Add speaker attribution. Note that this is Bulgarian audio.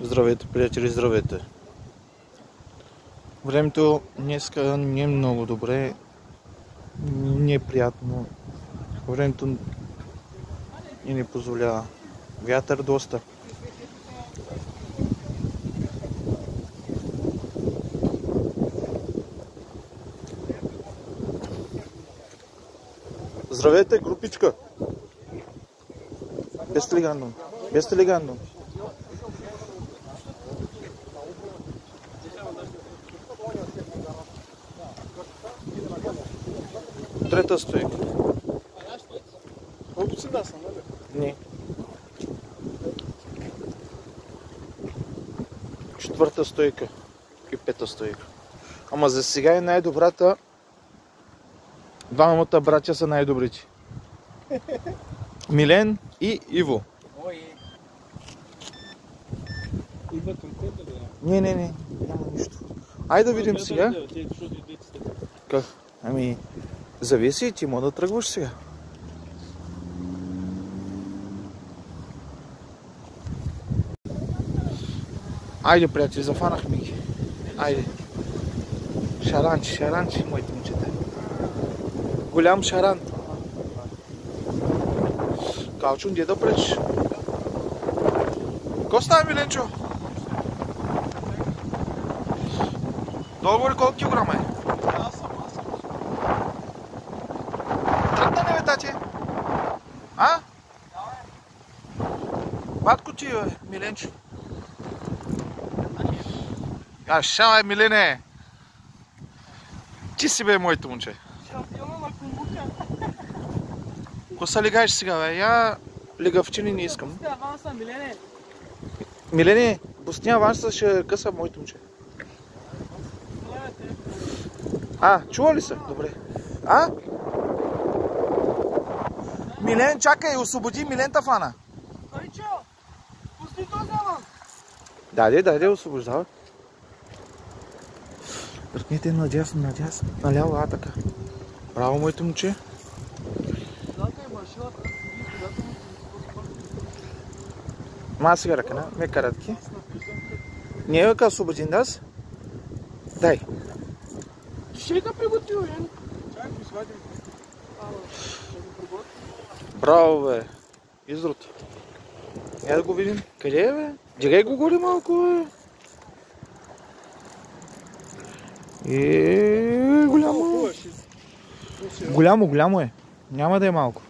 Speaker 1: Здравейте, приятели, здравейте! Времето днеска не е много добре, не е приятно. Времето ни не позволява. Вятър доста. Здравейте, групичка! Без телегандон. Трета стойка. Не. Четвърта стойка и пета стойка. Ама за сега е най-добрата. Двамата братя са най-добрите. Милен и Иво. Не, няма нищо. Айде да видим сега. Как? Ами, зависи, ти мога да тръгваш сега. Айде, приятели, зафанахме ги. Айде. Шаранчи, моите момчета. Голям шаран. Калчун, где да пречиш? Ко става, Миленчо? Долу ли колко килограма е? Аз съм. Тръгна ли, бе, тати? А? Батко ти, бе, Миленчо. Шалай, Милене! Ти си, бе, моето момче.
Speaker 2: Шампиона на кумбука.
Speaker 1: Ко се легаеш сега, бе? Я легавчини не искам.
Speaker 2: Бусня аванса, Милене.
Speaker 1: Милене, бусня аванса ще къса моето момче. Чува ли се? Добре. Милен, чакай, освободи Милента фана.
Speaker 2: Айчо, пусти този аванс.
Speaker 1: Даде, освобождава. Тръкнете надясно, наляво, така. Браво, моето момче. Сега ръкана, ме каратки. Не е ка освободин дас? Дай.
Speaker 2: Шейка приготвил, ен. Чакай, го свадим.
Speaker 1: Браво, бе. Изрут. Я да го видим. Къде е, бе? Дигай го горе малко, бе. Голямо. Голямо е. Няма да е малко.